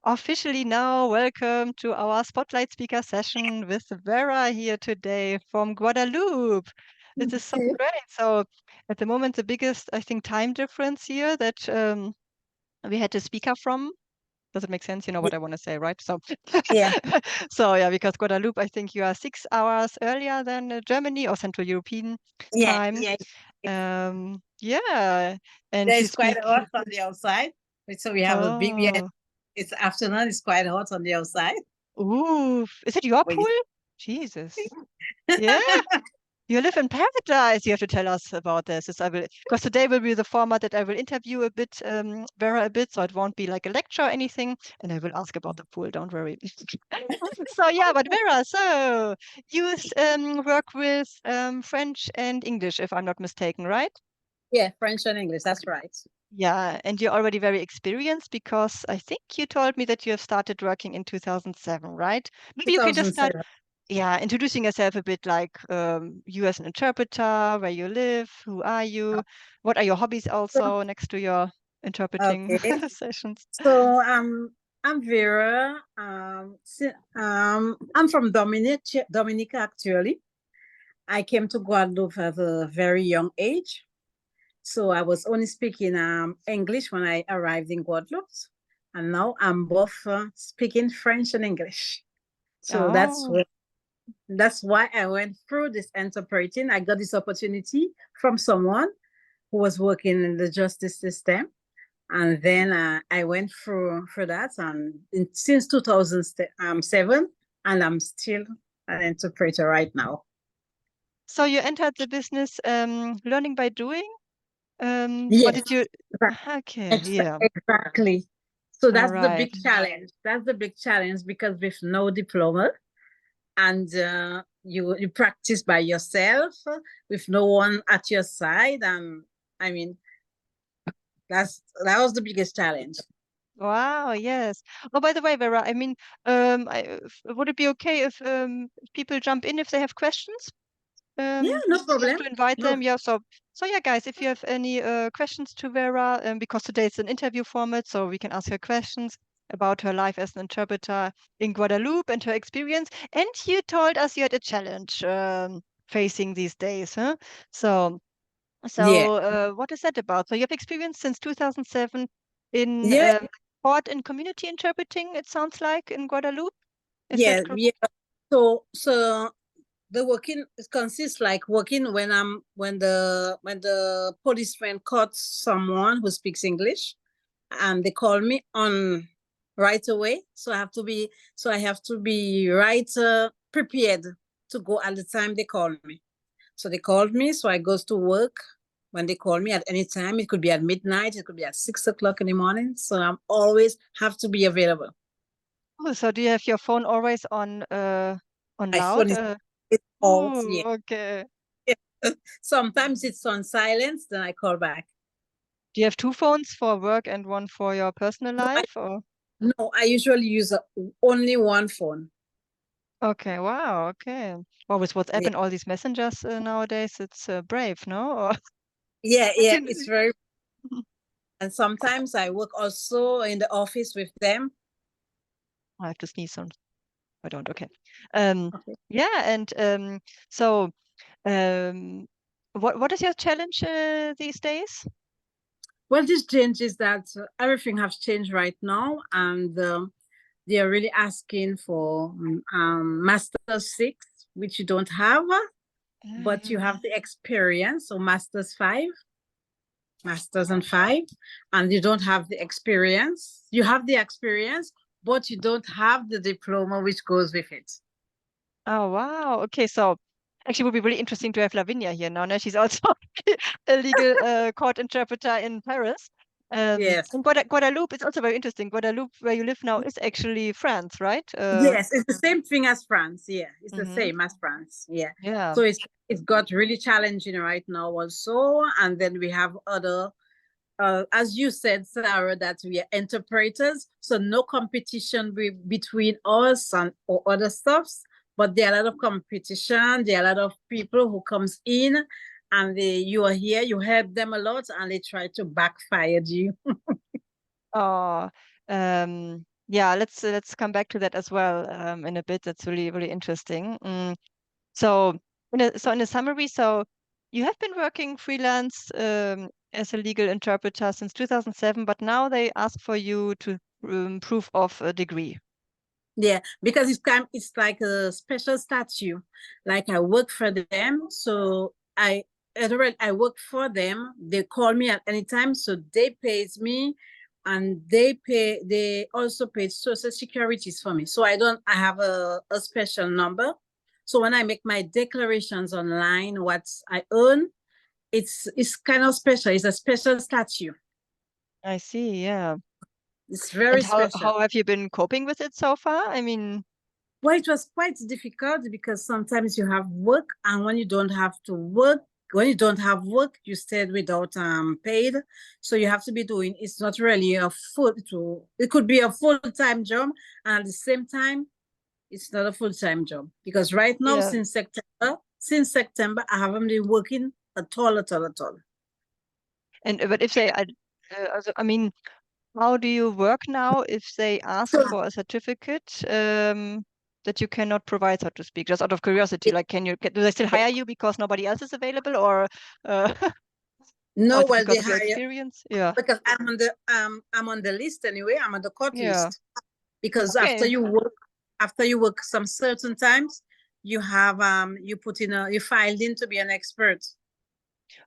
officially now welcome to our spotlight speaker session with Vera here today from Guadeloupe. This is so Okay. great. So at the moment, the biggest, I think, time difference here that we had a speaker from. Does it make sense? You know what I want to say, right? So, Yeah, so yeah, because Guadeloupe, I think you are 6 hours earlier than Germany or Central European yeah, time. yeah. Yeah, and you It's quite speak. hot on the outside. So we have a big, Oh, it's afternoon, it's quite hot on the outside. ooh, is it your But pool? Jesus. Yeah, you live in paradise. You have to tell us about this. I will, because today will be the format that I will interview a bit, Vera a bit, so it won't be like a lecture or anything, and I will ask about the pool. Don't worry. So yeah, but Vera, so you work with French and English, if I'm not mistaken, right? yeah, French and English, that's right. Yeah, and you're already very experienced because I think you told me that you have started working in 2007, right? Maybe you can just start. 2007. Yeah, introducing yourself a bit like you as an interpreter, where you live, who are you, what are your hobbies So, also next to your interpreting okay. sessions? So I'm Vera. I'm from Dominica actually. I came to Guadeloupe at a very young age. So I was only speaking English when I arrived in Guadeloupe, and now I'm both speaking French and English. So Oh, that's why I went through this interpreting. I got this opportunity from someone who was working in the justice system, and then I went through that, and since 2007, and I'm still an interpreter right now. so you entered the business learning by doing? Or Yes, did you? Okay, yeah, exactly. So all that's the big right. challenge. That's the big challenge because with no diploma and you practice by yourself with no one at your side, and I mean that was the biggest challenge. Wow, yes. Oh, by the way, Vera, I mean, would it be okay if people jump in if they have questions? Yeah, Um, no just problem. to invite No. them. Yeah, so yeah, guys, if you have any questions to Vera, because today it's an interview format, so we can ask her questions about her life as an interpreter in Guadeloupe and her experience. And you told us you had a challenge facing these days, huh? So Yeah. what is that about? So you have experience since 2007 in Yeah. court and community interpreting, it sounds like, in Guadeloupe. Is Yeah. that correct? Yeah. So the working it consists like working when the policeman caught someone who speaks English, and they call me on right away. So I have to be right prepared to go at the time they call me. So they called me, so I goes to work when they call me at any time. It could be at midnight, it could be at 6 o'clock in the morning. So I'm always have to be available. Oh, so do you have your phone always on My loud? phone is it's off, Oh, yeah. okay. Sometimes it's on silence, then I call back. Do you have two phones for work and one for your personal No, life? Or I usually use only one phone. okay, wow, okay. Well, with WhatsApp Yeah, and all these messengers nowadays, it's brave, no? Or yeah, I yeah. can. It's very. And sometimes I work also in the office with them. I have to sneeze on. I don't. Okay. Um, Okay. yeah, and so um, what is your challenge these days? Well, this change is that everything has changed right now, and they are really asking for Master's 6, which you don't have, but you Mm. have the experience. So Masters and 5, and you don't have the experience. You have the experience, but you don't have the diploma which goes with it. Oh, wow. Okay, so actually, it would be really interesting to have Lavinia here now. No? She's also a legal court interpreter in Paris. Yes. And Guadeloupe is also very interesting. Guadeloupe, where you live now, is actually France, right? Yes, it's the same thing as France. Yeah, it's the Hmm. same as France. Yeah. Yeah. So it's got really challenging right now also, and then we have other as you said, Sarah, that we are interpreters, so no competition between us and or other stuffs, but there are a lot of competition. There are a lot of people who comes in, and you are here, you help them a lot, and they try to backfire you. Oh, um, Yeah, let's come back to that as well in a bit. That's really, really interesting. So in a summary, so you have been working freelance as a legal interpreter since 2007, but now they ask for you to prove of a degree. Yeah, because it's like a special statue. Like I work for them, so I work for them. They call me at any time, so they pays me, and they also pay social securities for me. So I have a special number. So when I make my declarations online, what I earn, it's kind of special. It's a special statue. I see, yeah. It's very And special. how have you been coping with it so far? I mean, well, it was quite difficult because sometimes you have work, and when you don't have work, you stayed without paid. So you have to be doing. It's not really it could be a full-time job, and at the same time, it's not a full-time job because right now, yeah. since September, I haven't been working at all. And but if they, I mean, how do you work now if they ask So for a certificate that you cannot provide, so to speak? Just out of curiosity, like, do they still hire you because nobody else is available, or no, also well, they because of your hire experience? Yeah. because I'm on the list anyway. I'm on the court Yeah. list because Okay. after you work some certain times, you have you filed in to be an expert.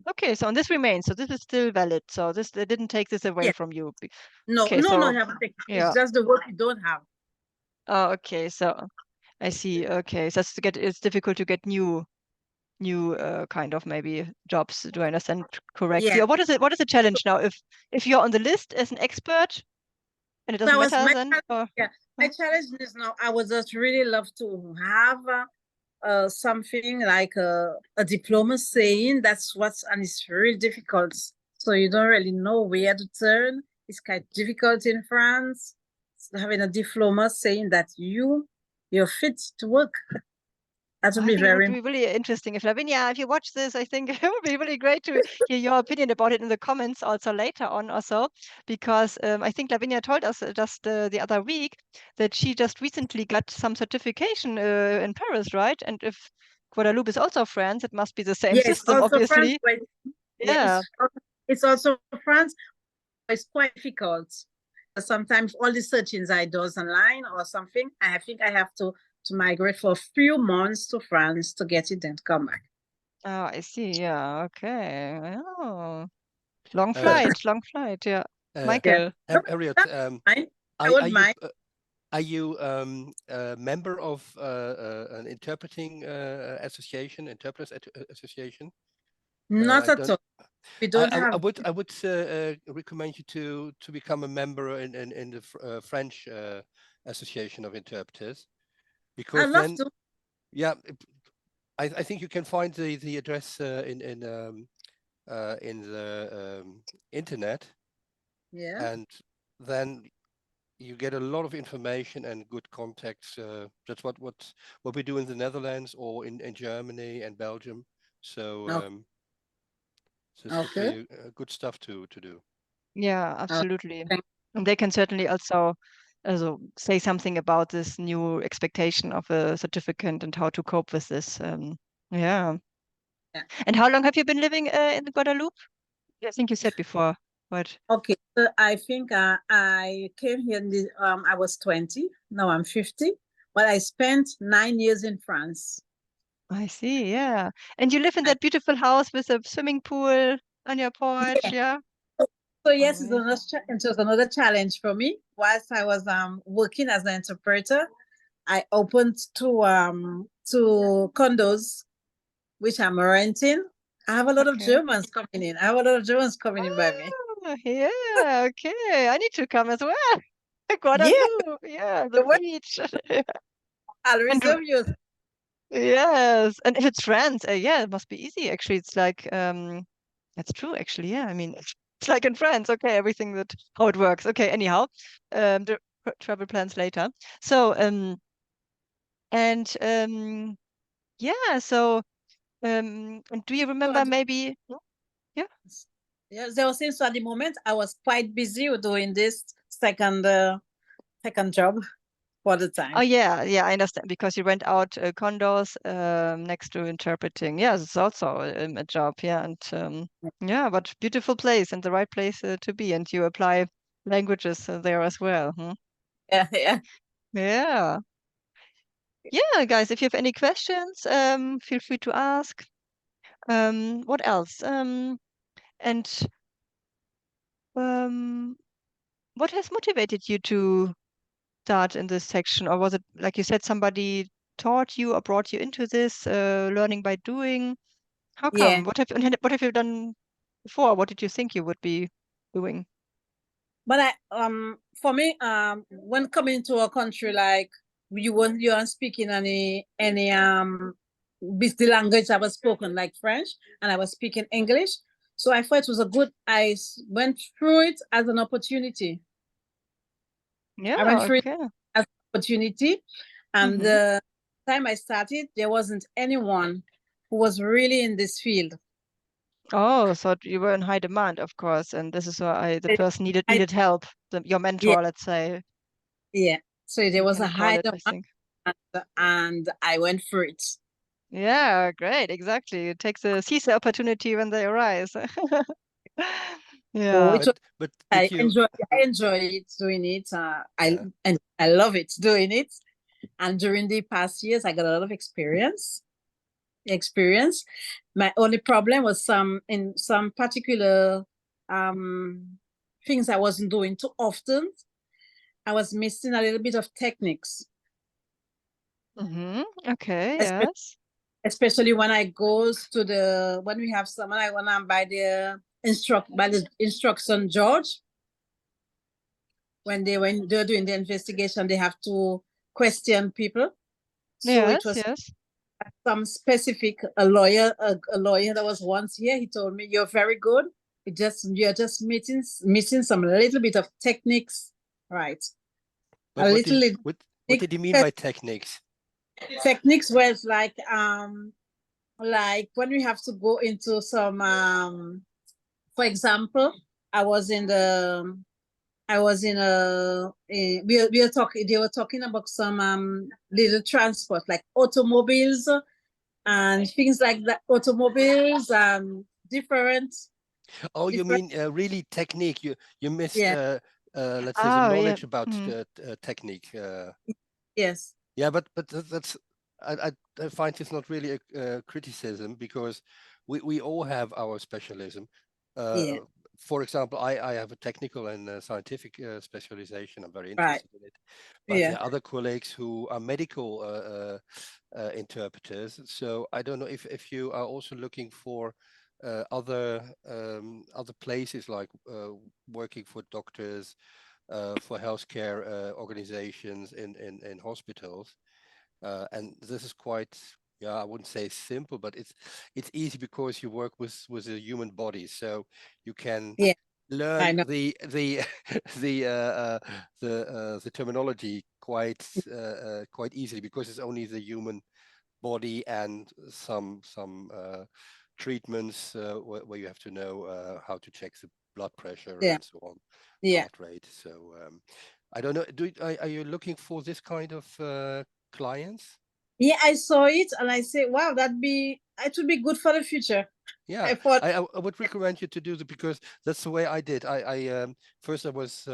Okay. So and this remains. So this is still valid. So they didn't take this away Yeah. from you. No, Okay. no, So you haven't taken. It's yeah. just the work you don't have. Oh, okay. So I see. Okay. So it's difficult to get new kind of maybe jobs. Do I understand correctly? Yeah. Or what is the challenge now if you're on the list as an expert and it doesn't That was matter my then? Or yeah. My challenge is now. I would just really love to have something like a diploma saying that's what's, and it's really difficult. So you don't really know where to turn. It's quite difficult in France. Having a diploma saying that you're fit to work. That would I be think it would very be really interesting if Lavinia, if you watch this, I think it would be really great to hear your opinion about it in the comments also later on or so, because I think Lavinia told us just the other week that she just recently got some certification in Paris, right? And if Guadeloupe is also France, it must be the same yeah. It's system, also France, obviously. but yeah, Yeah. it's also France. But it's quite difficult. Sometimes all the searchings I do online or something, I think I have to migrate for a few months to France to get it, then come back. Oh, I see. Yeah. Okay. Oh, long Uh, flight. Yeah. Yeah, Michael. Harriet, fine. I are wouldn't you mind. are you a member of an interpreting association, interpreters association? Not I at don't. all. We don't have. I would recommend you to become a member in the French Association of Interpreters, because I'd love then, to. yeah, I think you can find the address in the internet, Yeah. and then you get a lot of information and good contacts. That's what we do in the Netherlands or in Germany and Belgium. So Okay. so it's Okay. really good stuff to do. Yeah, Uh, absolutely. And they can certainly also say something about this new expectation of a certificate and how to cope with this. Yeah. yeah. And how long have you been living in Guadeloupe? I think you said before, but Okay. So I think I came here I was 20. Now I'm 50. But I spent 9 years in France. I see. Yeah. And you live in I, that beautiful house with a swimming pool on your porch. yeah. Yeah. So yes, Oh, yeah. it was another challenge for me. Whilst I was working as an interpreter, I opened two condos which I'm renting. I have a lot of Okay. Germans coming in. I have a lot of Germans coming in by me. Ah, yeah. Okay. I need to come as well. Yeah, Guadeloupe. Yeah. The the way beach. I'll And reserve you. yes, and if it's France, yeah, it must be easy. Actually, it's like that's true. Actually, yeah. I mean, it's like in France. Okay, everything that how it works. Okay. Anyhow, the travel plans later. So and yeah. So and do you So remember maybe? Yeah. yeah, they were saying so at the moment I was quite busy with doing this second second job for the time. Oh yeah, I understand, because you rent out condos next to interpreting. Yes, it's also a job. Yeah, and yeah, but beautiful place and the right place to be, and you apply languages there as well. Yeah, yeah. Yeah. Yeah, guys, if you have any questions, feel free to ask. What else? And what has motivated you to start in this section? Or was it, like you said, somebody taught you or brought you into this, learning by doing? How Yeah. come? What have you done before? What did you think you would be doing? But for me, when coming to a country, like you aren't speaking any the language I was spoken, like French, and I was speaking English. So I thought it was I went through it as an opportunity. Yeah, I went through it okay. as an opportunity. And the time I started, there wasn't anyone who was really in this field. Oh, so you were in high demand, of course, and this is why the person needed help, your mentor, let's say. Yeah. So there was a high I demand, think. and I went through it. Yeah, great, exactly. Seize the opportunity when they arise. So Yeah. But I did you? enjoy it doing it. I love it doing it. And during the past years, I got a lot of experience. My only problem was in some particular things I wasn't doing too often. I was missing a little bit of techniques. Okay, yes. Especially when I goes to when we have someone, when I'm by the instruction George, when they're doing the investigation, they have to question people. So it was some specific a lawyer that was once here. He told me, "You're very good. You're just missing some little bit of techniques, right?" But what did he mean by techniques? Techniques was like when we have to go into some for example, they were talking about some little transport like automobiles and things like that. Automobiles, different. Oh, you mean really technique? You missed let's say the knowledge about technique. Yes. Yeah, but that's I find it's not really a criticism, because we all have our specialism. For example, I have a technical and scientific specialization. I'm very interested in it. But there are other colleagues who are medical interpreters. So I don't know if you are also looking for other places, like working for doctors, for healthcare organizations in hospitals. And this is quite, I wouldn't say simple, but it's easy because you work with a human body, so you can learn the terminology quite easily, because it's only the human body and some treatments where you have to know how to check the blood pressure and so on, heart rate. So I don't know. Are you looking for this kind of clients? Yeah, I saw it and I say, wow, it would be good for the future. Yeah, I would recommend you to do that, because that's the way I did. First I was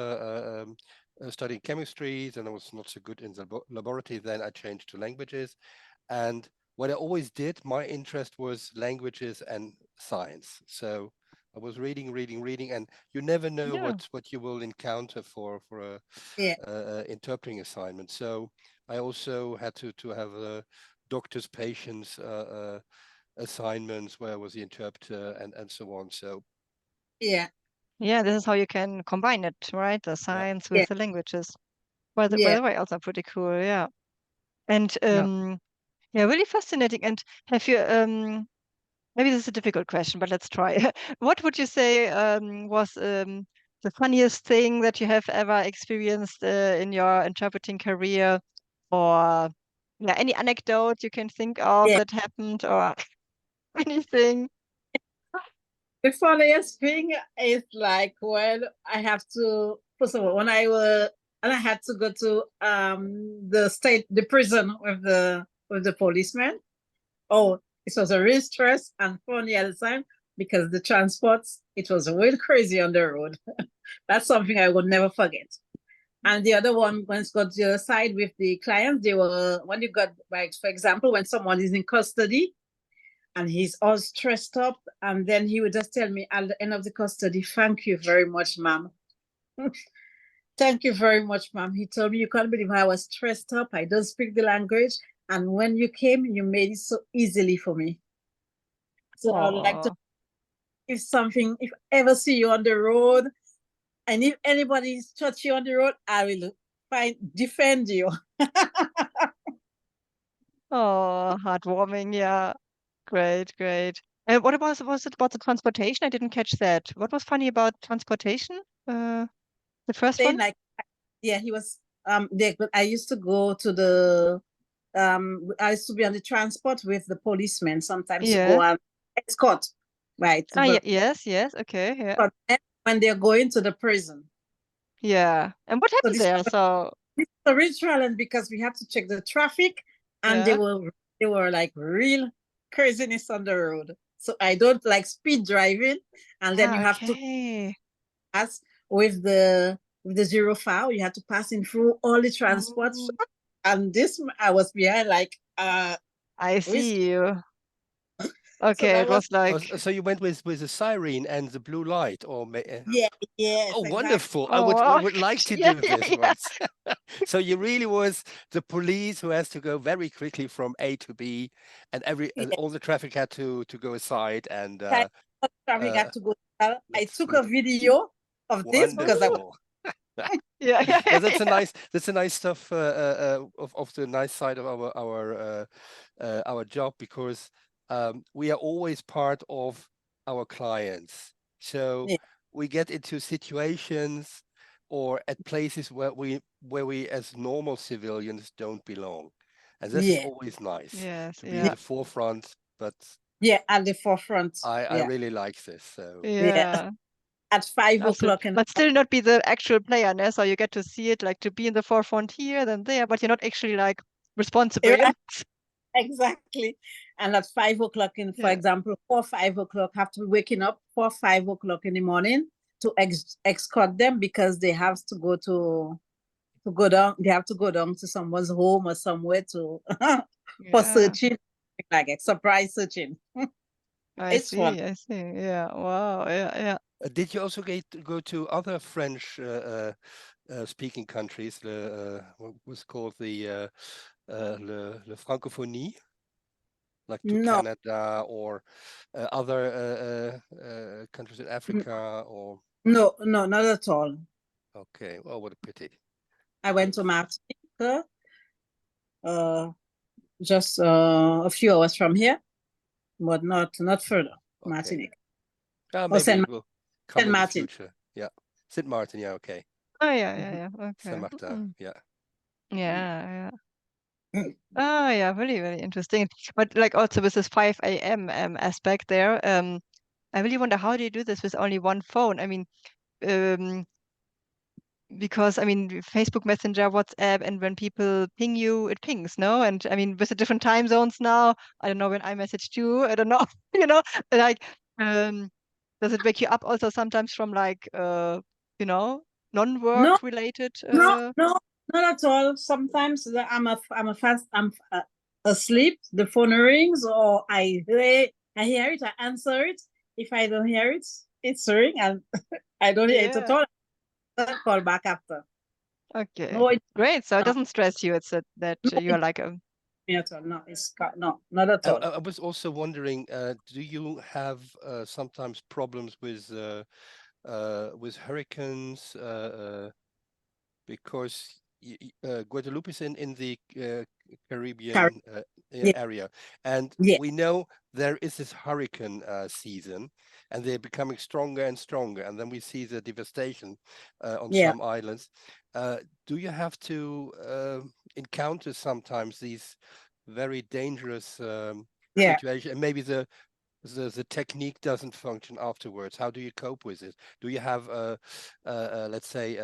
studying chemistry, then I was not so good in the laboratory. Then I changed to languages, and what I always did, my interest was languages and science. So I was reading, and you never know what you will encounter for a interpreting assignment. So I also had to have doctors' patients assignments where I was the interpreter and so on. So this is how you can combine it, right? The science with the languages. By the way, also pretty cool. Yeah. And really fascinating. And have you maybe this is a difficult question, but let's try. What would you say was the funniest thing that you have ever experienced in your interpreting career, or any anecdote you can think of that happened, or anything? The funniest thing is like, well, I have to, first of all, when I and I had to go to the prison with the policeman. Oh, it was a real stress and funny at the time because the transports, it was real crazy on the road. That's something I would never forget. And the other one, when it's got the other side with the clients, they were, when you got, like, for example, when someone is in custody and he's all stressed up, and then he would just tell me at the end of the custody, "Thank you very much, ma'am." "Thank you very much, ma'am." He told me, "You can't believe I was stressed up. I don't speak the language. And when you came, you made it so easily for me." So I would like to, Oh, if I ever see you on the road, and if anybody touch you on the road, I will defend you. oh, heartwarming. Yeah. Great, great. And what was it about the transportation? I didn't catch that. What was funny about transportation? The first Saying one? like, yeah, he was I used to go to the I used to be on the transport with the policemen sometimes to Yeah. go and escort, right? Ah, yeah, yes, yes. Okay, yeah. Escort them when they're going to the prison. Yeah. And what So happened there? So, this was a real challenge because we had to check the traffic, and yeah. they were like real craziness on the road. So I don't like speed driving, and then you Ah, have to okay. pass with the zero file. You have to pass in through all the transports, Oh, and this I was behind like I risk. see you. So Okay, that it was, was like, So you went with a siren and the blue light, or yeah, yes, oh, exactly. wonderful! I oh, would like to yeah, do yeah, this yeah. once. So you really was the police who has to go very quickly from A to B, and Yeah. all the traffic had to go aside, and Time traffic uh, had to go. I that's took a video of this because I was, wonderful. Yeah, yeah, Yeah, yeah, yeah. that's a nice stuff of the nice side of our job, because we are always part of our clients. So yeah, we get into situations or at places where we as normal civilians don't belong. And this is yeah, always nice Yes, to be in yeah, yeah. the forefront, but yeah, at the forefront. I Yeah, really like this. So yeah. Yeah. At 5 o'clock Absolutely. in the But still not be the actual player, no? So you get to see it, like to be in the forefront here, then there, but you're not actually like responsible, you know? morning. Exactly. And at 5 o'clock for Yeah. example, 4 5 o'clock, have to be waking up 4 5 o'clock in the morning to escort them because they have to go down. They have to go down to someone's home or somewhere to for Yeah. searching, like a surprise searching. I It's fun. see. I see. Yeah. Wow. Yeah. Yeah. did you also go to other French speaking countries? What was called the le francophonie, like to No, Canada or other countries in Africa, or no, no, not at all. okay, well, what a pity, I went to because Martinique, uh, just a few hours from here, but not further. okay, Martinique or maybe it will come Saint in the Martin. future. Yeah, Saint Martin, yeah, okay, Oh, yeah. Yeah. Mhm. Yeah. Saint Okay. Martin, Mm. yeah. Yeah. Yeah. Mhm. Oh, yeah. Really, really interesting. But like also with this 5 a.m. Aspect there, I really wonder how do you do this with only one phone? I mean, um, because I mean Facebook Messenger, WhatsApp, and when people ping you, it pings, no? And I mean with the different time zones now, I don't know when I messaged you, I don't know, you know, like um does it wake you up also sometimes from like you know, No, non-work related no, no, not at all. Sometimes I'm asleep. The phone rings, or I hear it. I answer it. If I don't hear it, it's ring, and I don't hear it at Yeah. all. I'll call back after. Okay. No, it's Great. So it not doesn't stress you. It's that no, you're like a me at all. No, no, not at all. I was also wondering, do you have sometimes problems with hurricanes? Because Guadeloupe is in the Carry. Caribbean Yeah, area, and yeah, we know there is this hurricane season, and they're becoming stronger and stronger, and then we see the devastation on yeah, some islands. Do you have to encounter sometimes these very dangerous yeah. situations, and maybe the technique doesn't function afterwards? How do you cope with it? Do you have let's say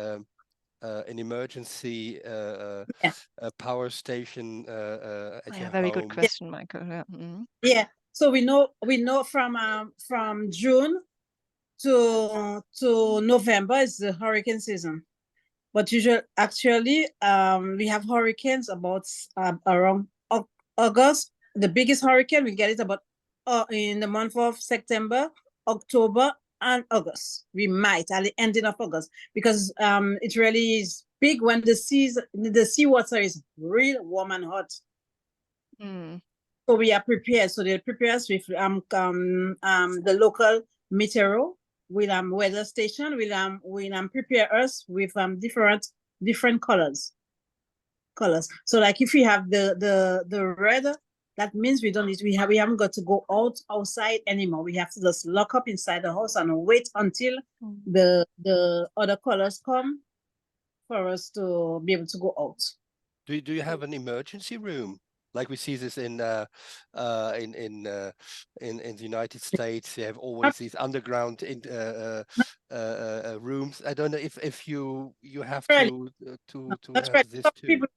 an emergency Yeah. power station at your Very good home? question, Michael. Yeah. Yeah. So we know from June to November is the hurricane season. But actually, we have hurricanes about around August. The biggest hurricane, we get it about in the month of September, October, and August. We might at the ending of August, because it really is big when the seawater is real warm and hot. So we are prepared. So they prepare us with the local meteor will weather station will prepare us with different colors. So like if we have the red, that means we haven't got to go outside anymore. We have to just lock up inside the house and wait until the other colors come for us to be able to go out. Do you have an emergency room? Like we see this in the United States, they have always these underground rooms. I don't know if you have to That's have right. this Some too. people,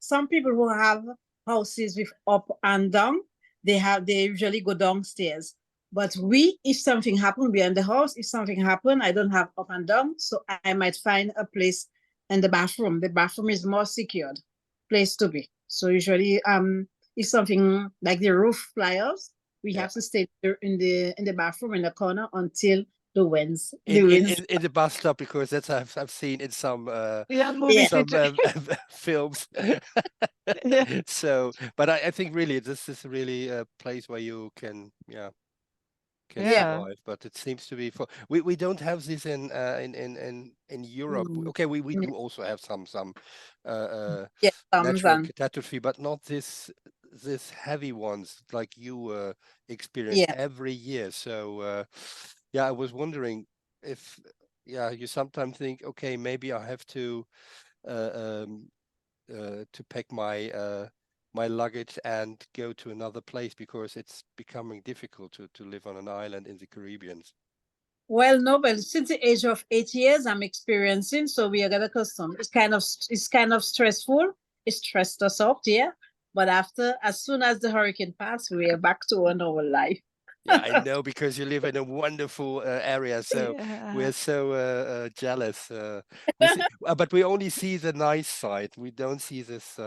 some people who have houses with up and down, they usually go downstairs. But if something happened, we are in the house. If something happened, I don't have up and down, so I might find a place in the bathroom. The bathroom is more secured place to be. So usually, if something like the roof flyers, we have to stay in the bathroom in the corner until the winds. In the bus stop, because that's I've seen in some movies. some films. So, but I think really this is really a place where you can survive. But it seems to be we don't have this in Europe. Okay, we do also have some natural catastrophe, but not this heavy ones like you experience every year. So I was wondering if you sometimes think, okay, maybe I have to pack my luggage and go to another place, because it's becoming difficult to live on an island in the Caribbean. Well, no, but since the age of 8 years, I'm experiencing, so we are getting accustomed. It's kind of stressful. It stressed us out, but as soon as the hurricane passed, we are back to our normal life. Yeah, I know, because you live in a wonderful area, so we're so jealous. But we only see the nice side. We don't see this.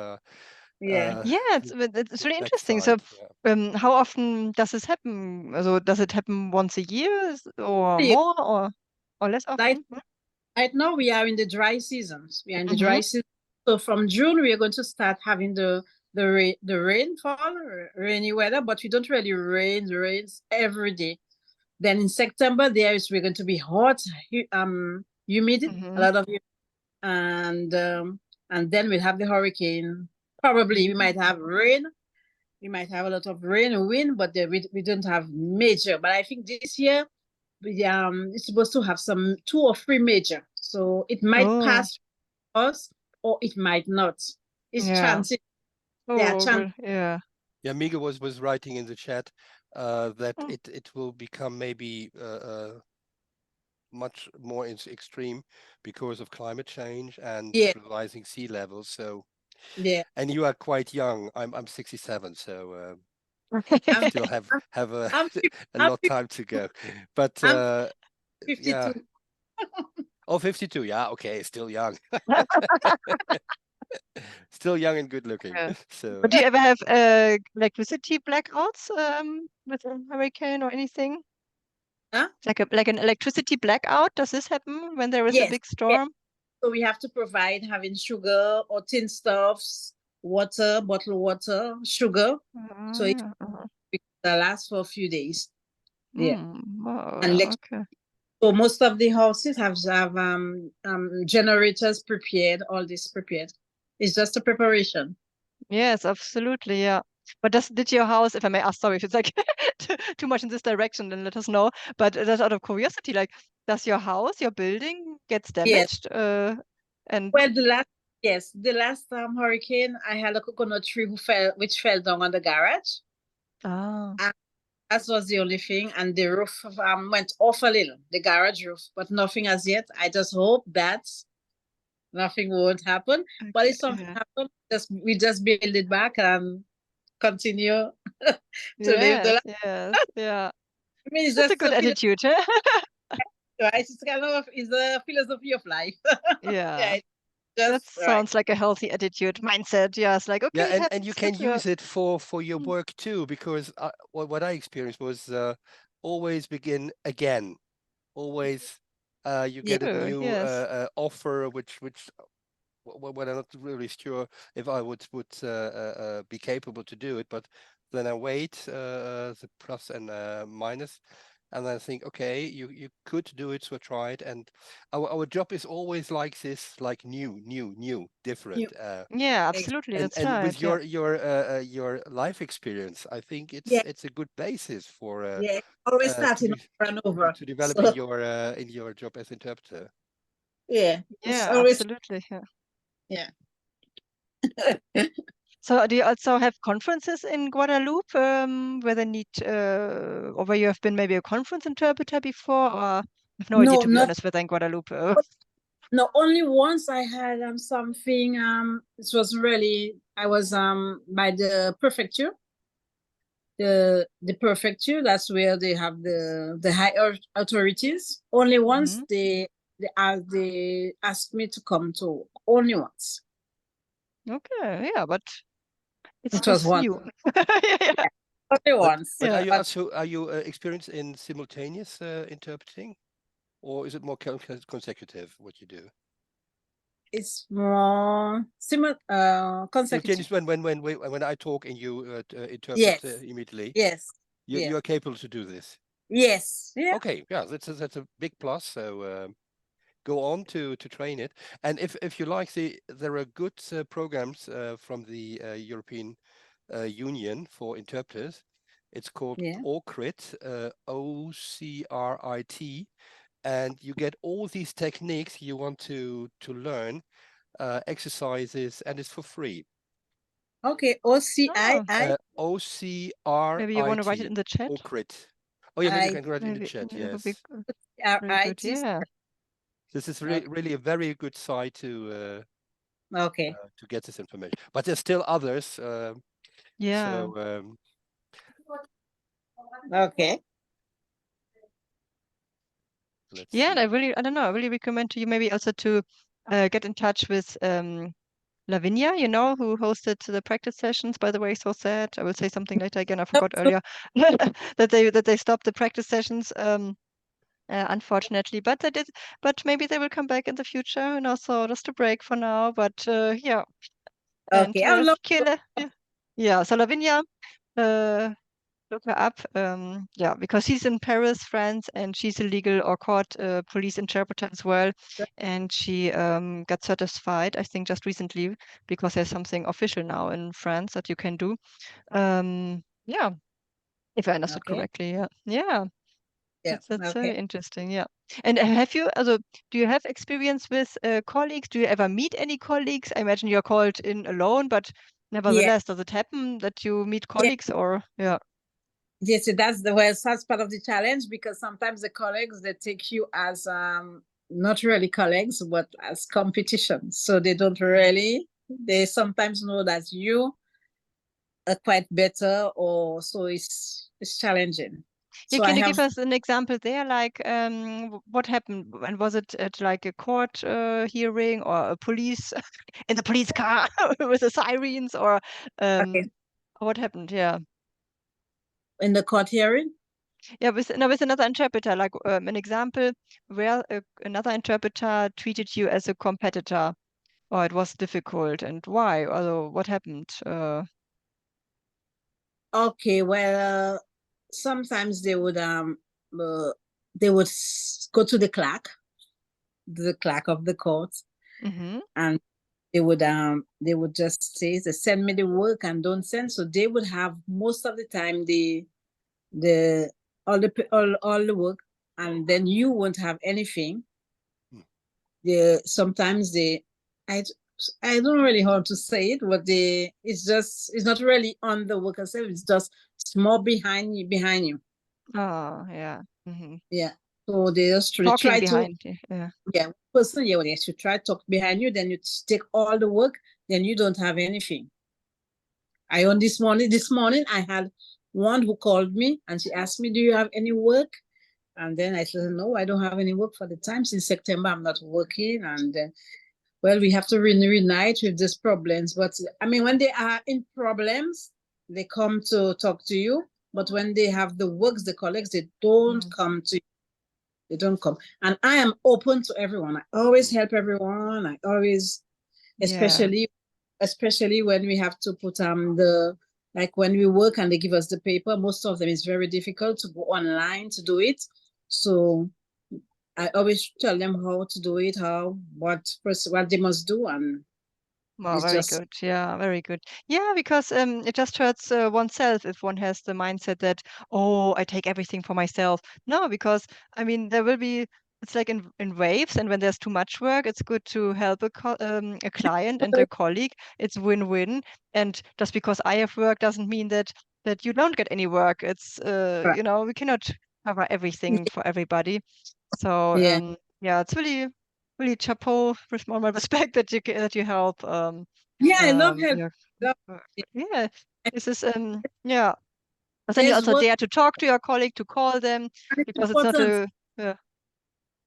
It's really interesting. Side. So, how often does this happen? So, does it happen once a year, or more, or less often? Right now, we are in the dry seasons. We are in the dry season. So from June, we are going to start having the rainfall, rainy weather, but we don't really rains every day. Then in September, we're going to be hot, humid, a lot of humid, and then we'll have the hurricane. Probably we might have rain. We might have a lot of rain and wind, but we don't have major. But I think this year it's supposed to have some 2 or 3 major. So it might pass us, or it might not. It's chances. There are chances. Yeah, Miguel was writing in the chat that it will become maybe much more extreme because of climate change and rising sea levels. So and you are quite young. I'm 67, so I still have a lot time to go. But 52. Oh, 52. Yeah, okay, still young. Still young and good looking. So. But do you ever have electricity blackouts with a hurricane or anything? Huh? Like an electricity blackout? Does this happen when there is a big storm? So we have to provide having sugar or tin stuffs, water, bottled water, sugar. So it lasts for a few days. And so most of the houses have generators prepared, all this prepared. It's just a preparation. Yes, absolutely, yeah. But did your house, if I may ask, sorry if it's like too much in this direction, then let us know. But just out of curiosity, like, does your house, your building gets damaged? Well, the last hurricane, I had a coconut tree which fell down on the garage. And that was the only thing, and the roof went off a little, the garage roof, but nothing as yet. I just hope that nothing won't happen. But if something happens, we just build it back and continue to live the life. Yes, yeah. I mean, it's That's just a good attitude. right? It's kind of is a philosophy of life. Yeah. Just That sounds like a healthy attitude, mindset. Yeah, it's like, Yeah, okay, it and you happens. can use it for your work too, because what I experienced was always begin again. Always you get a new Yes. offer, which when I'm not really sure if I would be capable to do it, but then I wait the plus and minus, and then I think, okay, you could do it, so I try it. And our job is always like this, like new, different. Yeah, absolutely. That's And right. with your life experience, I think it's a good basis for always starting over and over to develop so, in your job as interpreter. Yeah, always, absolutely. Yeah. yeah. So do you also have conferences in Guadeloupe where they need or where you have been maybe a conference interpreter before, or I have no idea, to be honest, whether in Guadeloupe. No, only once I had something. It was really, I was by the prefecture. The prefecture, that's where they have the higher authorities. Only once they asked me to come to, only once. Okay, yeah, but It it's was one. new. Yeah. Only once. But Yeah. are you experienced in simultaneous interpreting, or is it more consecutive what you do? It's more consecutive. Simultaneous when I talk and you interpret immediately. Yes. You are capable to do this. Yes. Yeah. Okay. Yeah, that's a big plus. So go on to train it. And if you like, there are good programs from the European Union for interpreters. It's called OCRIT, OCRIT, and you get all these techniques you want to learn, exercises, and it's for free. Okay, OCRIT. OCRIT. Maybe you want to write it in the chat. OCRIT. Oh yeah, maybe you can write it in the chat. Yes. Very good, yeah. This is really a very good site to to get this information. But there's still others. Yeah. So okay. Let's yeah, see. and I don't know, I really recommend to you maybe also to get in touch with Lavinia, you know, who hosted the practice sessions. By the way, so sad. I will say something later again. I forgot earlier that they stopped the practice sessions. Unfortunately, but maybe they will come back in the future, and also just a break for now. But yeah. Okay, And I yeah, so Lavinia, look her up. Yeah, because she's in Paris, France, and she's a legal or court police interpreter as well. And she got certified, I think, just recently, because there's something official now in France that you can do. Yeah, if I understood correctly. Yeah, yeah. That's very interesting. Yeah. And have you also, do you have experience with colleagues? Do you ever meet any colleagues? I imagine you're called in alone, but nevertheless, does it happen that you meet colleagues or yeah? Yes, that's part of the challenge, because sometimes the colleagues, they take you as not really colleagues, but as competition. So they sometimes know that you are quite better, or so it's challenging. Yeah, So can you give us an example there? Like, what happened? And was it at like a court hearing, or a police in the police car with the sirens, or what happened? Yeah. In the court hearing? Yeah, with another interpreter, like an example where another interpreter treated you as a competitor, or it was difficult, and why? Or what happened? Okay, well, sometimes they would go to the clerk of the court, and they would just say, they send me the work and don't send. So they would have most of the time all the work, and then you won't have anything. Sometimes I don't really know how to say it, but it's not really on the work itself, it's just small behind you. Oh, yeah. Yeah. So they just Talking try behind, to yeah. yeah, person, yeah, well, they should try to talk behind you, then you take all the work, then you don't have anything. This morning I had one who called me and she asked me, do you have any work? And then I said, no, I don't have any work for the time. Since September, I'm not working. And well, we have to reunite with these problems. But I mean, when they are in problems, they come to talk to you. But when they have the works, the colleagues, they don't come to you. They don't come. And I am open to everyone. I always help everyone. I always, especially when we have to put like when we work and they give us the paper, most of them is very difficult to go online to do it. So I always tell them how to do it, what they must do, and Well, very good. Yeah, very good. Yeah, because it just hurts oneself if one has the mindset that, oh, I take everything for myself. No, because I mean, it's like in waves, and when there's too much work, it's good to help a client and a colleague. It's win-win. And just because I have work doesn't mean that you don't get any work. It's we cannot cover everything for everybody. So yeah, it's really chapeau, with all my respect that you help. I love help. Yeah, this is yeah. But then you There's also dare to talk to your colleague, to call them, because it's not a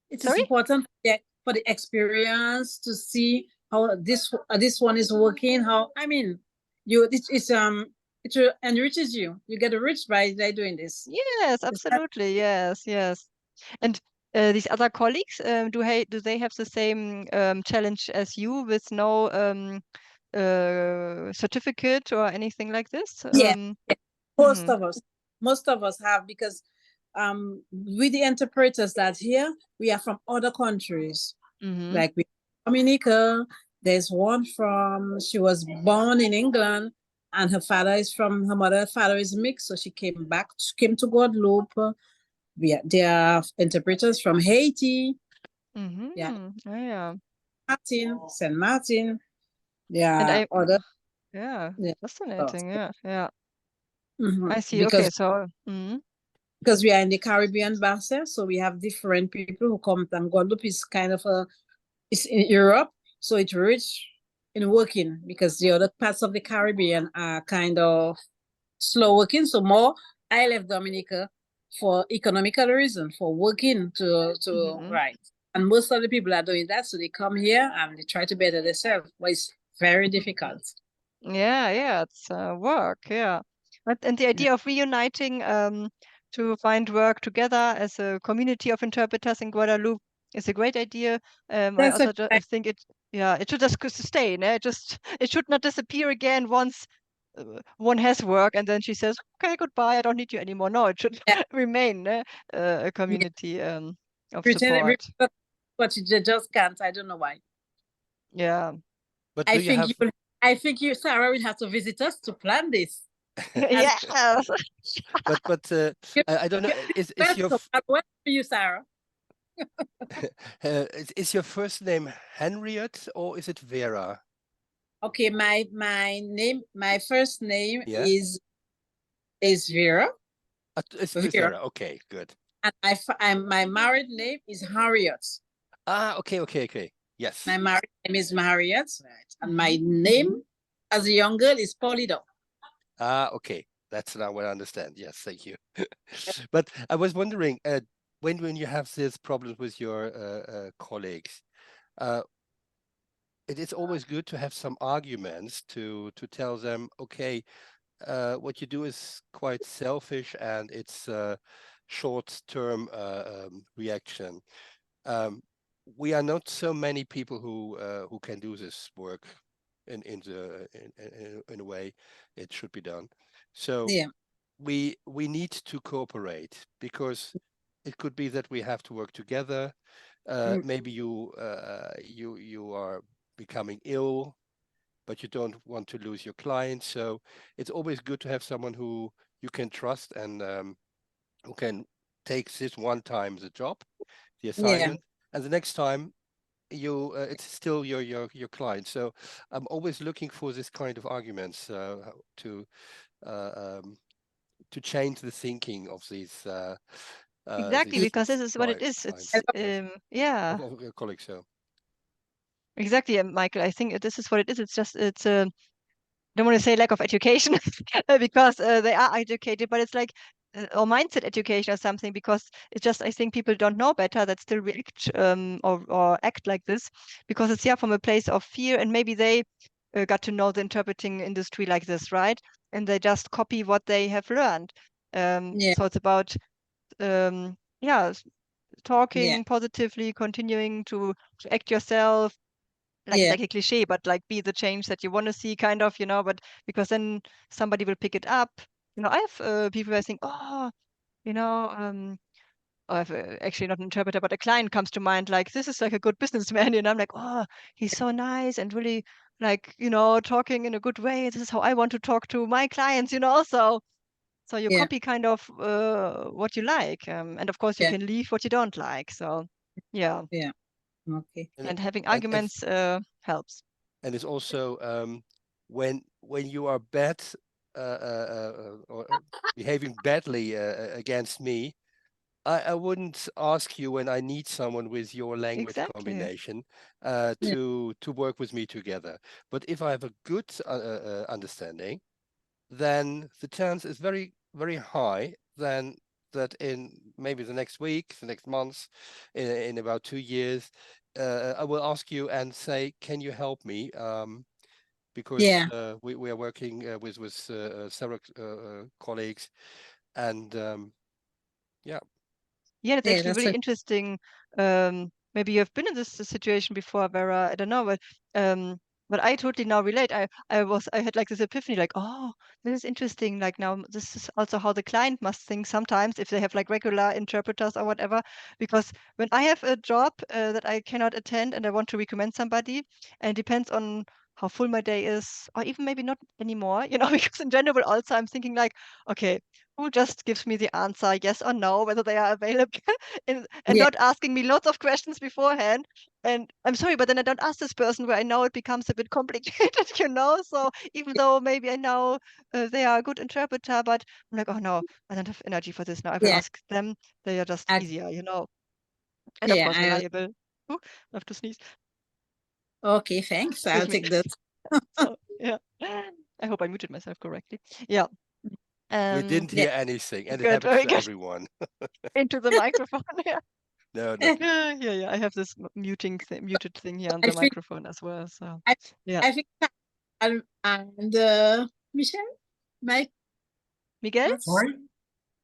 it is important for the experience to see how this one is working. How, I mean, it enriches you. You get rich by doing this. Yes, absolutely. Yes. And these other colleagues, do they have the same challenge as you with no certificate or anything like this? Most of us have, because with the interpreters that here, we are from other countries. Like Dominica, there's one she was born in England, and her father is mixed, so she came to Guadeloupe. There are interpreters from Haiti. Saint Martin. Yeah, fascinating. Yeah. I see. Because, okay, so because we are in the Caribbean basin, so we have different people who come. And Guadeloupe is kind of it's in Europe, so it's rich in working, because the other parts of the Caribbean are kind of slow working. So I left Dominica for economical reason, for working to right. And most of the people are doing that, so they come here and they try to better themselves, but it's very difficult. Yeah, it's work. Yeah, and the idea of reuniting to find work together as a community of interpreters in Guadeloupe is a great idea. I also think it should just sustain. It should not disappear again once one has work and then she says, okay, goodbye, I don't need you anymore. No, it should remain a community of support. But you just can't. I don't know why. Yeah. But I think you, Sarah, will have to visit us to plan this. Yeah. but I don't know. Is your what for you, Sarah? Is your first name Henriette or is it Vera? Okay, my first name is Vera. It's Vera. Okay, good. And my married name is Harriet. Okay. Yes. My married name is Harriet, right? And my name as a young girl is Polido. Okay. That's now what I understand. Yes, thank you. But I was wondering, when you have these problems with your colleagues, it is always good to have some arguments to tell them, okay, what you do is quite selfish and it's a short-term reaction. We are not so many people who can do this work in a way it should be done. So we need to cooperate, because it could be that we have to work together. Maybe you are becoming ill, but you don't want to lose your client. So it's always good to have someone who you can trust and who can take this one time the job, the assignment, and the next time it's still your client. So I'm always looking for this kind of arguments to change the thinking of these. Exactly, because this is what it is. It's colleagues. So Exactly, Michael. I think this is what it is. It's just I don't want to say lack of education because they are educated, but it's like or mindset education or something, because it's just I think people don't know better that still react or act like this, because it's from a place of fear, and maybe they got to know the interpreting industry like this, right? And they just copy what they have learned. So it's about talking positively, continuing to act yourself, like it's like a cliche, but like be the change that you want to see, kind of, but because then somebody will pick it up. I have people who I think, I've actually not an interpreter, but a client comes to mind, like, this is like a good businessman, I'm like, oh, he's so nice and really like, talking in a good way. This is how I want to talk to my clients, so you copy kind of what you like. And of course you can leave what you don't like. So yeah. Okay. And having arguments helps. And it's also when you are bad or behaving badly against me, I wouldn't ask you when I need someone with your language combination to work with me together. But if I have a good understanding, then the chance is very, very high then that in maybe the next week, the next month, in about 2 years, I will ask you and say, can you help me? Because we are working with several colleagues, and yeah, it's actually really interesting. Maybe you have been in this situation before, Vera, I don't know, but I totally now relate. I had like this epiphany, like, oh, this is interesting. Like now, this is also how the client must think sometimes if they have like regular interpreters or whatever. Because when I have a job that I cannot attend and I want to recommend somebody, and it depends on how full my day is, or even maybe not anymore, because in general also I'm thinking like, okay, who just gives me the answer, yes or no, whether they are available, and not asking me lots of questions beforehand. And I'm sorry, but then I don't ask this person where I know it becomes a bit complicated, So even though maybe I know they are a good interpreter, but I'm like, oh no, I don't have energy for this now. I will ask them. They are just easier, and of course reliable. Ooh, I have to sneeze. Okay, thanks. I'll take that. So yeah, I hope I muted myself correctly. Yeah. We didn't hear anything, and it Good, happens very to good. everyone. Into the microphone, yeah. No. Yeah. I have this muted thing here on the microphone as well. So yeah. I think and Michelle, Miguel. Sorry.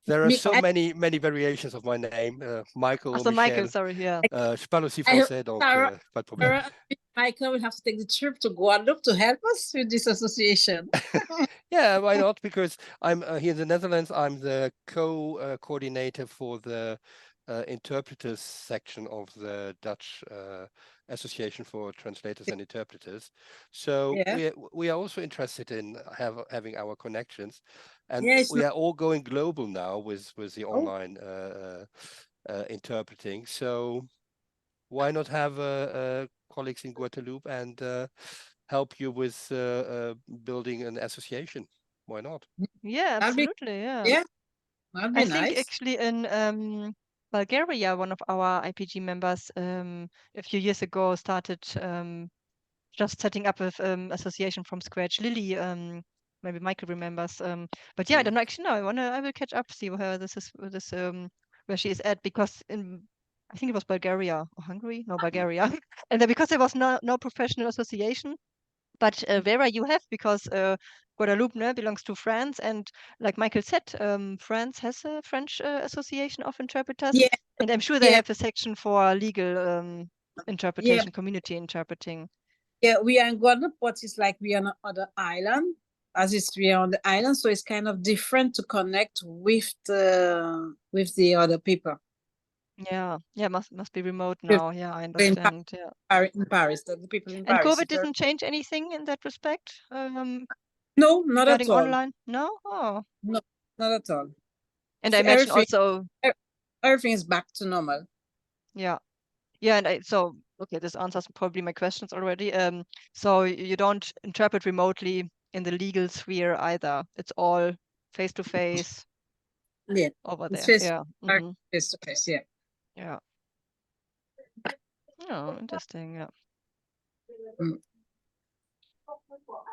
There are so many variations of my name, Michael, So Michel. Michael, sorry, yeah. Je parle aussi français, donc pas de problème. Michael will have to take the trip to Guadeloupe to help us with this association. Yeah, why not? Because I'm here in the Netherlands. I'm the co-coordinator for the interpreters section of the Dutch Association for Translators and Interpreters. So we are also interested in having our connections, and we are all going global now with the online interpreting. So why not have colleagues in Guadeloupe and help you with building an association? Why not? Yeah, absolutely. Yeah, that'd be I nice. think actually in Bulgaria, one of our IPG members a few years ago started just setting up an association from scratch. Lily, maybe Michael remembers. But yeah, I don't know. Actually, no. I will catch up, see where where she is at, because I think it was Bulgaria or Hungary. No, Bulgaria. And then because there was no professional association. But Vera, you have, because Guadeloupe belongs to France, and like Michael said, France has a French association of interpreters, and I'm sure they have a section for legal interpretation, community interpreting. Yeah, we are in Guadeloupe, but it's like we are on another island, we are on the island, so it's kind of different to connect with the other people. Yeah, must be remote now. Yeah, I understand. In Paris, the people in Paris. And COVID didn't change anything in that respect? No, not at all. Online? No? Oh. No, not at all. And I imagine also everything is back to normal. Yeah. Yeah, and so okay, this answers probably my questions already. So you don't interpret remotely in the legal sphere either. It's all face to face. Yeah. Over there. Face to face, yeah. Yeah. Oh, interesting. Yeah. Mm.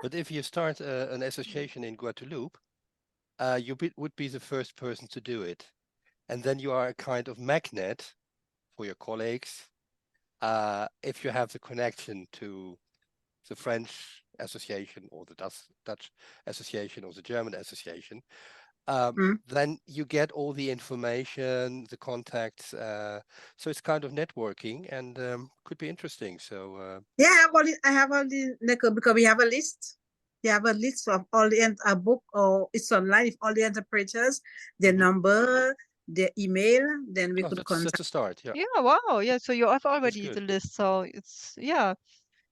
But if you start an association in Guadeloupe, you would be the first person to do it. And then you are a kind of magnet for your colleagues. If you have the connection to the French association or the Dutch association or the German association, then you get all the information, the contacts. So it's kind of networking and could be interesting. So yeah, I have all the because we have a list. We have a list of all the a book, or it's online. If all the interpreters, their number, their email, then we could contact. That's a start. Yeah. Yeah, wow. Yeah, so you have already the good. list. So it's, yeah,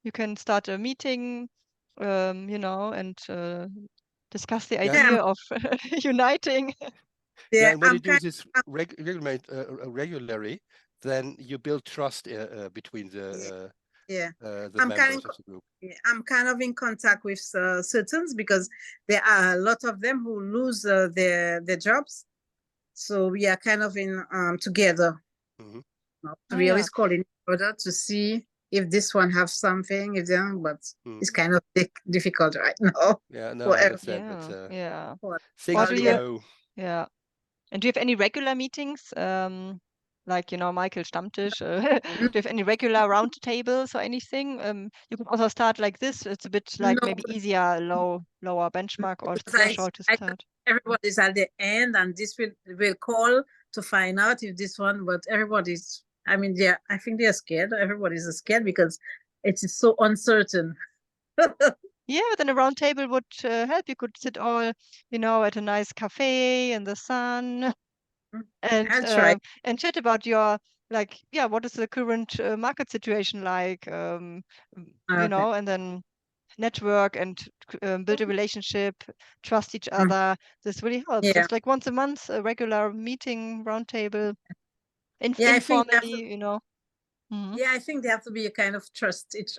you can start a meeting, you know, and discuss the idea of uniting. Yeah, and when you do this regularly, then you build trust between the members of the group. I'm kind of in contact with certain, because there are a lot of them who lose their jobs. So we are kind of in together. We always call in order to see if this one have something, if they don't, but it's kind of difficult right now. Yeah, no, I understand. But yeah. things grow. Yeah. And do you have any regular meetings? Like, you know, Michael Stammtisch, do you have any regular round tables or anything? You could also start like this. It's a bit like maybe easier, lower benchmark or threshold to start. Everybody's at the end, and this will call to find out if this one, but everybody's, I mean, I think they're scared. Everybody's scared because it is so uncertain. Yeah, but then a round table would help. You could sit all, you know, at a nice cafe in the sun and chat about your, like, yeah, what is the current market situation like, you know, and then network and build a relationship, trust each other. This really helps. Just like once a month, a regular meeting, round table, informally, you know. Yeah, I think they have to be a kind of trust each.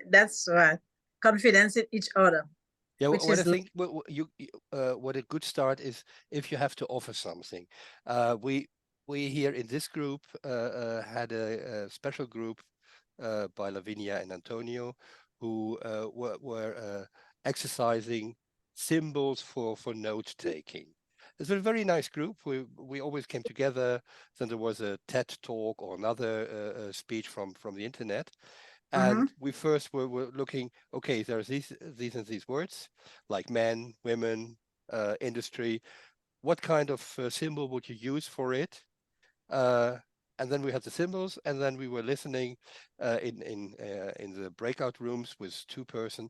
That's right. Confidence in each other. Yeah, what I think what a good start is if you have to offer something. We here in this group had a special group by Lavinia and Antonio who were exercising symbols for note taking. It's a very nice group. We always came together. Then there was a TED talk or another speech from the internet. And we first were looking, okay, there's these and these words, like men, women, industry. What kind of symbol would you use for it? And then we had the symbols, and then we were listening in the breakout rooms with 2 person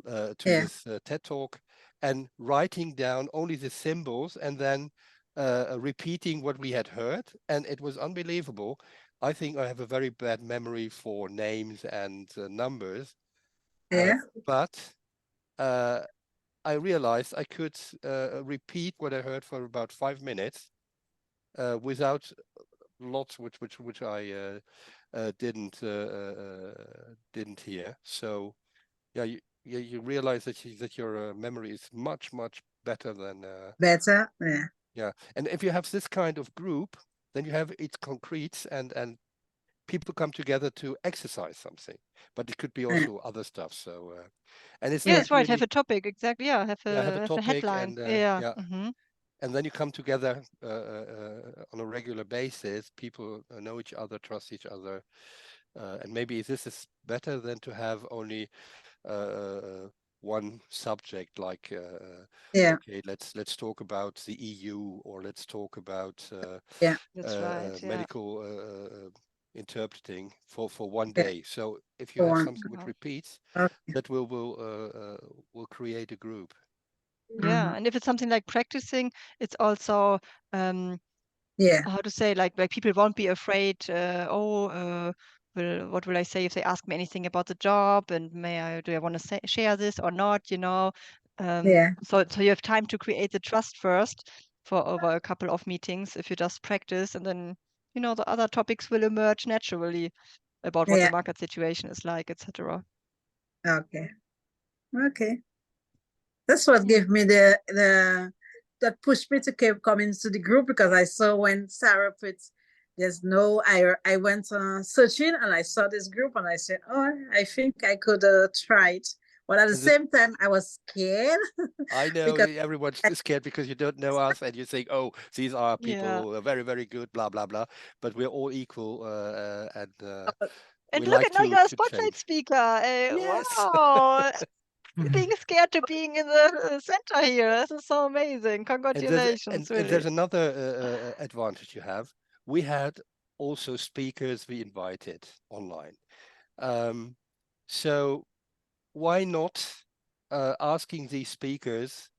to this TED talk, and writing down only the symbols, and then repeating what we had heard. And it was unbelievable. I think I have a very bad memory for names and numbers. But I realized I could repeat what I heard for about 5 minutes without lots which I didn't hear. So yeah, you realize that your memory is much better than yeah. And if you have this kind of group, then you have it concrete and people come together to exercise something, but it could be also other stuff. So and it's that's right. really, have a topic, exactly. Yeah, have a topic headline. and and then you come together on a regular basis. People know each other, trust each other, and maybe this is better than to have only one subject, like okay, let's talk about the EU, or let's talk about that's right, medical interpreting for one day. So if you have something which repeats, that will create a group. Yeah, and if it's something like practicing, it's also how to say, like people won't be afraid. What will I say if they ask me anything about the job, and do I want to share this or not? You know, so you have time to create the trust first for over a couple of meetings. If you just practice, and then you know the other topics will emerge naturally about what the market situation is like, etc. Okay. That's what gave me that pushed me to keep coming to the group, because I saw when Sarah put there's no, I went searching and I saw this group and I said, oh, I think I could try it. But at the same time, I was scared. I know because everyone's scared because you don't know us and you think, oh, these are people who are very, very good, blah, blah, blah. But we're all equal and And we look like at now, to you're a change. spotlight speaker. Yes. Wow. Being scared to being in the center here. This is so amazing. And Congratulations, there's really. another advantage you have. We had also speakers we invited online. So why not asking these speakers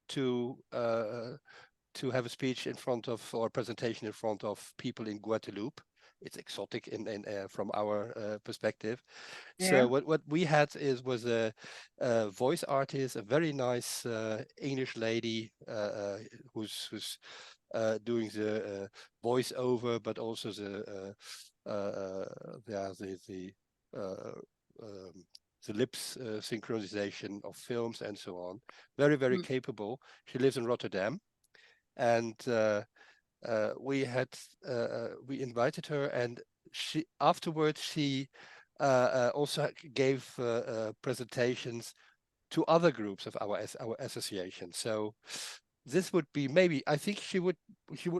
to have a speech in front of, or a presentation in front of people in Guadeloupe? It's exotic from our perspective. So what we had was a voice artist, a very nice English lady who's doing the voiceover, but also the lips synchronization of films and so on. Very, very capable. She lives in Rotterdam, and we invited her, and she afterwards she also gave presentations to other groups of our association. So this would be maybe, I think she would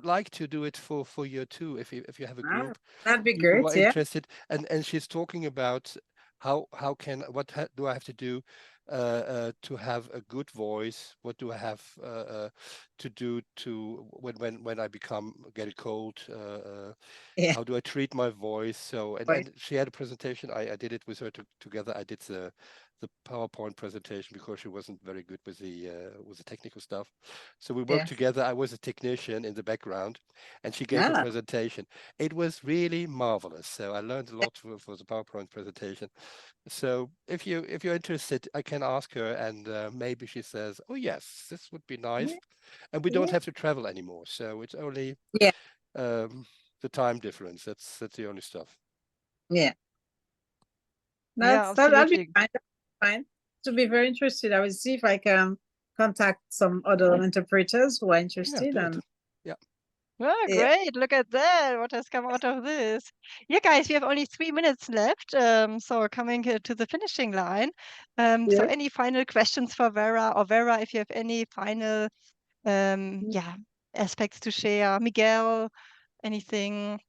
like to do it for you too, if you have a group. That'd be people great. who are interested, and she's talking about what do I have to do to have a good voice? What do I have to do to when I get a cold? How do I treat my voice? So and she had a presentation. I did it with her together. I did the PowerPoint presentation because she wasn't very good with the technical stuff. So we worked together. I was a technician in the background, and she gave a presentation. It was really marvelous. So I learned a lot for the PowerPoint presentation. So if you're interested, I can ask her, and maybe she says, "Oh yes, this would be nice," and we don't have to travel anymore. So it's only the time difference. That's the only stuff. Yeah. That'll be fine. Fine. To be very interested, I will see if I can contact some other interpreters who are interested. Oh, great. Look at that. What has come out of this? Yeah, guys, we have only 3 minutes left. So coming to the finishing line. So any final questions for Vera, or Vera, if you have any final aspects to share? Miguel, anything?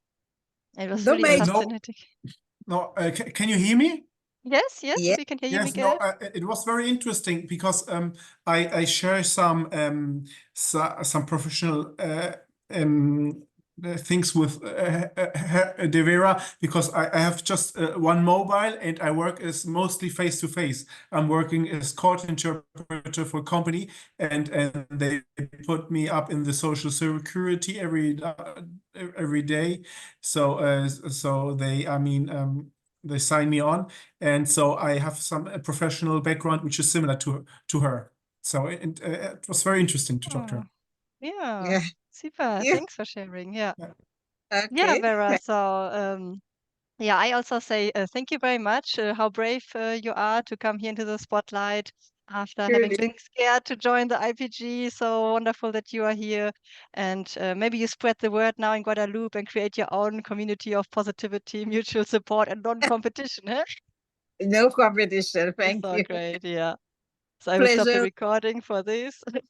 It was really fascinating. No, can you hear me? Yes, we can hear you, Miguel. No, it was very interesting because I share some professional things with Vera, because I have just one mobile and I work as mostly face to face. I'm working as court interpreter for a company, and they put me up in the social security every day. So they sign me on, and so I have some professional background which is similar to her. So it was very interesting to talk to her. Yeah. Super. Thanks for sharing. Yeah, Vera. So I also say thank you very much. How brave you are to come here into the spotlight after having been scared to join the IPG. So wonderful that you are here, and maybe you spread the word now in Guadeloupe and create your own community of positivity, mutual support, and non-competition. No competition. Thank you. So great. Yeah. So I will stop the recording for this.